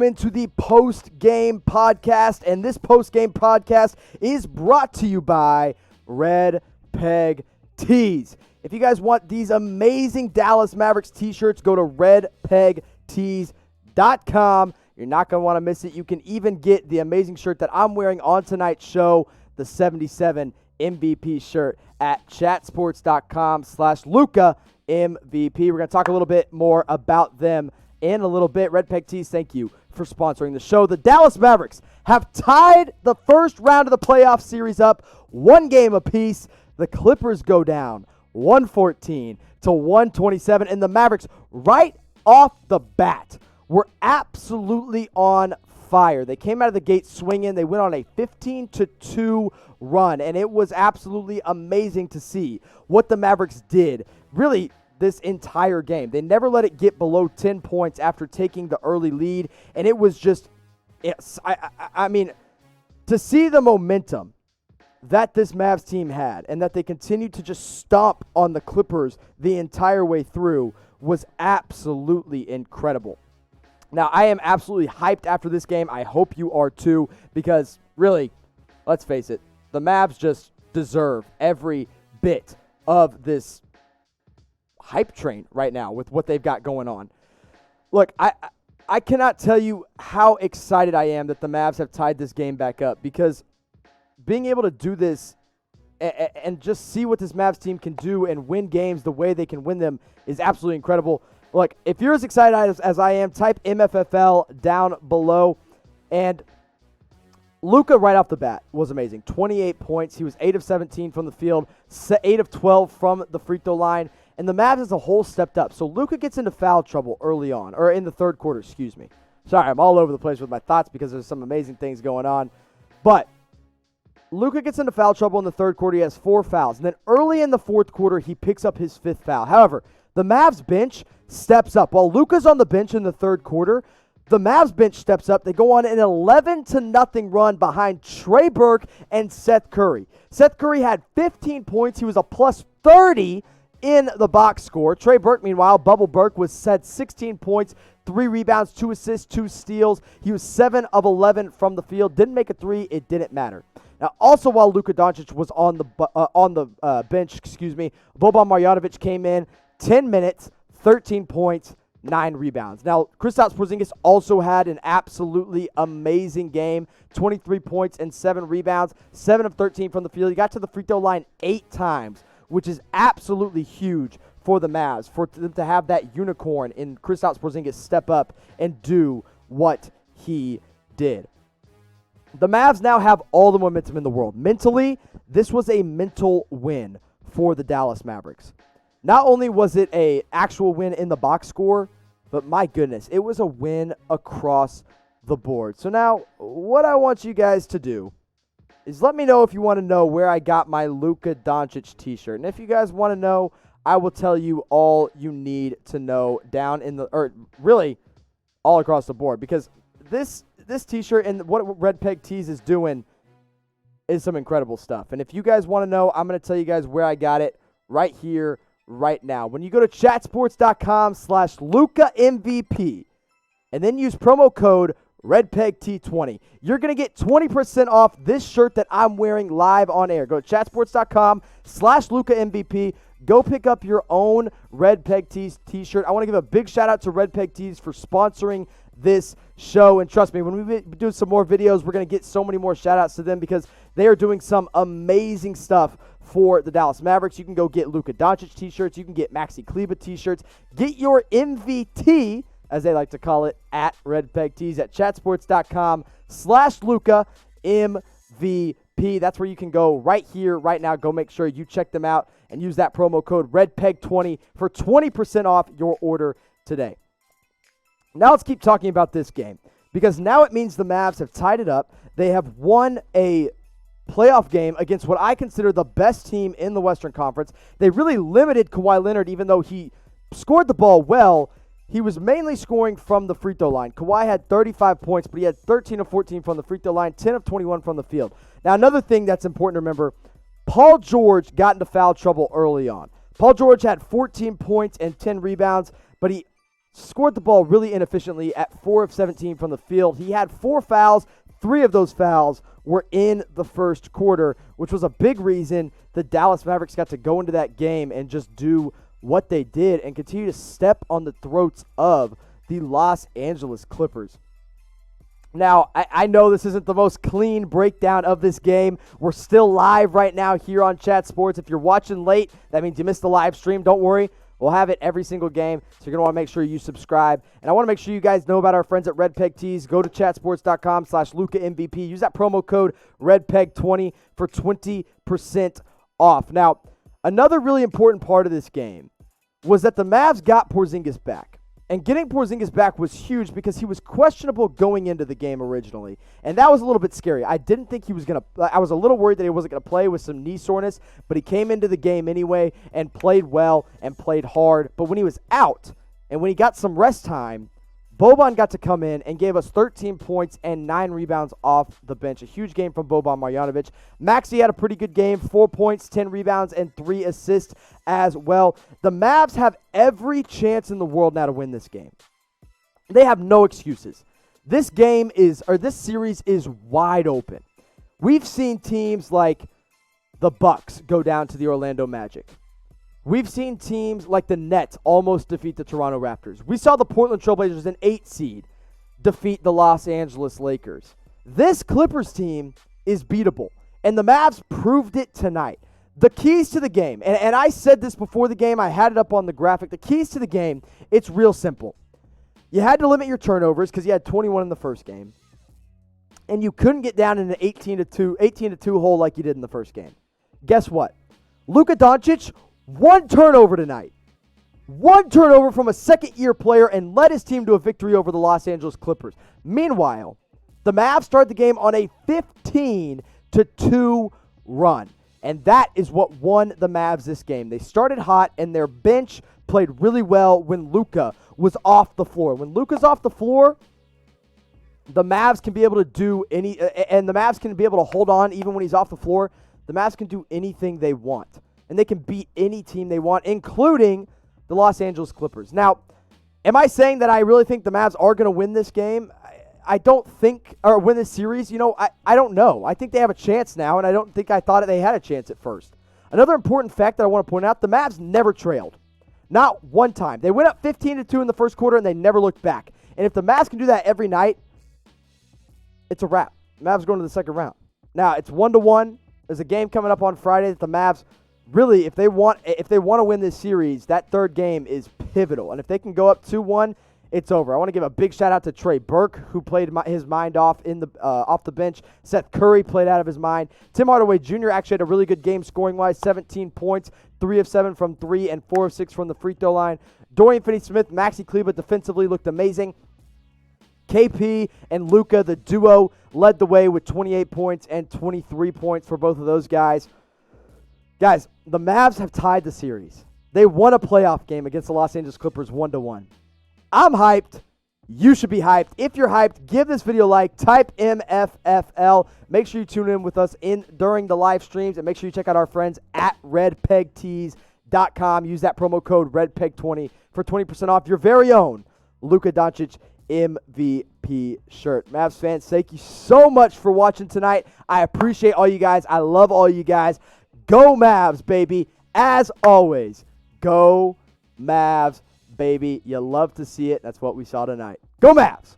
Into the post-game podcast, and this post-game podcast is brought to you by Red Peg Tees. If you guys want these amazing Dallas Mavericks t-shirts, go to redpegtees.com. You're not going to want to miss it. You can even get the amazing shirt that I'm wearing on tonight's show, the 77 MVP shirt at chatsports.com/Luka MVP. We're going to talk a little bit more about them in a little bit. Red Peg Tees, thank you for sponsoring the show. The Dallas Mavericks have tied the first round of the playoff series up one game apiece. The Clippers go down 114-127, and the Mavericks right off the bat were absolutely on fire. They came out of the gate swinging. They went on a 15-2 run, and it was absolutely amazing to see what the Mavericks did. Really, this entire game. They never let it get below 10 points after taking the early lead, and it was just, I mean, to see the momentum that this Mavs team had and that they continued to just stomp on the Clippers the entire way through was absolutely incredible. Now, I am absolutely hyped after this game. I hope you are too, because really, let's face it, the Mavs just deserve every bit of this hype train right now with what they've got going on. Look, I cannot tell you how excited I am that the Mavs have tied this game back up, because being able to do this and just see what this Mavs team can do and win games the way they can win them is absolutely incredible. Look, if you're as excited as I am, type MFFL down below. And Luka right off the bat was amazing. 28 points. He was 8 of 17 from the field, 8 of 12 from the free throw line. And the Mavs as a whole stepped up. So Luka gets into foul trouble early on, or in the third quarter, excuse me. Sorry, I'm all over the place with my thoughts because there's some amazing things going on. But Luka gets into foul trouble in the third quarter. He has 4 fouls. And then early in the fourth quarter, he picks up his 5th foul. However, the Mavs bench steps up. While Luka's on the bench in the third quarter, the Mavs bench steps up. They go on an 11-0 run behind Trey, Burke, and Seth Curry. Seth Curry had 15 points. He was a plus 30 in the box score. Trey Burke, meanwhile, Bubble Burke, had 16 points, 3 rebounds, 2 assists, 2 steals. He was 7 of 11 from the field. Didn't make a 3. It didn't matter. Now, also while Luka Doncic was on the bench, Boban Marjanovic came in, 10 minutes, 13 points, 9 rebounds. Now, Kristaps Porzingis also had an absolutely amazing game, 23 points and 7 rebounds, 7 of 13 from the field. He got to the free throw line 8 times, which is absolutely huge for the Mavs, for them to have that unicorn in Kristaps Porzingis step up and do what he did. The Mavs now have all the momentum in the world. Mentally, this was a mental win for the Dallas Mavericks. Not only was it an actual win in the box score, but my goodness, it was a win across the board. So now, what I want you guys to do is let me know if you want to know where I got my Luka Doncic t-shirt. And if you guys want to know, I will tell you all you need to know down in the, or really all across the board, because this t-shirt and what Red Peg Tees is doing is some incredible stuff. And if you guys want to know, I'm going to tell you guys where I got it right here, right now. When you go to chatsports.com/Luka MVP and then use promo code RedPegT20, you're going to get 20% off this shirt that I'm wearing live on air. Go to chatsports.com/Luka MVP. Go pick up your own Red Peg Tees t-shirt. I want to give a big shout out to Red Peg Tees for sponsoring this show. And trust me, when we do some more videos, we're going to get so many more shout outs to them because they are doing some amazing stuff for the Dallas Mavericks. You can go get Luka Doncic t-shirts. You can get Maxi Kleber t-shirts. Get your MVT, as they like to call it, at Red Peg Tees at chatsports.com/Luka MVP. That's where you can go right here, right now. Go make sure you check them out and use that promo code RedPeg20 for 20% off your order today. Now let's keep talking about this game, because now it means the Mavs have tied it up. They have won a playoff game against what I consider the best team in the Western Conference. They really limited Kawhi Leonard, even though he scored the ball well. He was mainly scoring from the free throw line. Kawhi had 35 points, but he had 13 of 14 from the free throw line, 10 of 21 from the field. Now, another thing that's important to remember, Paul George got into foul trouble early on. Paul George had 14 points and 10 rebounds, but he scored the ball really inefficiently at 4 of 17 from the field. He had 4 fouls. 3 of those fouls were in the first quarter, which was a big reason the Dallas Mavericks got to go into that game and just do what they did and continue to step on the throats of the Los Angeles Clippers. Now, I know this isn't the most clean breakdown of this game. We're still live right now here on Chat Sports. If you're watching late, that means you missed the live stream. Don't worry. We'll have it every single game, so you're going to want to make sure you subscribe. And I want to make sure you guys know about our friends at Red Peg Tees. Go to chatsports.com/LukaMVP. Use that promo code RedPeg20 for 20% off. Now, another really important part of this game was that the Mavs got Porzingis back. And getting Porzingis back was huge because he was questionable going into the game originally. And that was a little bit scary. I didn't think he was going to – I was a little worried that he wasn't going to play with some knee soreness, but he came into the game anyway and played well and played hard. But when he was out and when he got some rest time, Boban got to come in and gave us 13 points and 9 rebounds off the bench. A huge game from Boban Marjanovic. Maxi had a pretty good game, 4 points, 10 rebounds, and 3 assists as well. The Mavs have every chance in the world now to win this game. They have no excuses. This series is wide open. We've seen teams like the Bucks go down to the Orlando Magic. We've seen teams like the Nets almost defeat the Toronto Raptors. We saw the Portland Trailblazers, an 8 seed, defeat the Los Angeles Lakers. This Clippers team is beatable, and the Mavs proved it tonight. The keys to the game, and I said this before the game, I had it up on the graphic. The keys to the game, it's real simple. You had to limit your turnovers because you had 21 in the first game, and you couldn't get down in an 18-2 hole like you did in the first game. Guess what? Luka Doncic, 1 turnover tonight. 1 turnover from a second-year player and led his team to a victory over the Los Angeles Clippers. Meanwhile, the Mavs started the game on a 15-2 run. And that is what won the Mavs this game. They started hot, and their bench played really well when Luka was off the floor. When Luka's off the floor, the Mavs can be able to do and the Mavs can be able to hold on even when he's off the floor. The Mavs can do anything they want. And they can beat any team they want, including the Los Angeles Clippers. Now, am I saying that I really think the Mavs are going to win this game? I don't think, or win this series. I don't know. I think they have a chance now, and I don't think I thought they had a chance at first. Another important fact that I want to point out, the Mavs never trailed. Not one time. They went up 15-2 in the first quarter, and they never looked back. And if the Mavs can do that every night, it's a wrap. The Mavs going to the second round. Now, it's 1-1. There's a game coming up on Friday that the Mavs really, if they want to win this series, that third game is pivotal. And if they can go up 2-1, it's over. I want to give a big shout out to Trey Burke, who played his mind off off the bench. Seth Curry played out of his mind. Tim Hardaway Jr. actually had a really good game scoring-wise, 17 points, 3 of 7 from 3, and 4 of 6 from the free throw line. Dorian Finney-Smith, Maxi Kleber defensively looked amazing. KP and Luka, the duo, led the way with 28 points and 23 points for both of those guys. Guys, the Mavs have tied the series. They won a playoff game against the Los Angeles Clippers 1-1. I'm hyped. You should be hyped. If you're hyped, give this video a like. Type MFFL. Make sure you tune in with us during the live streams, and make sure you check out our friends at redpegtees.com. Use that promo code RedPeg20 for 20% off your very own Luka Doncic MVP shirt. Mavs fans, thank you so much for watching tonight. I appreciate all you guys. I love all you guys. Go Mavs, baby. As always, go Mavs, baby. You love to see it. That's what we saw tonight. Go Mavs.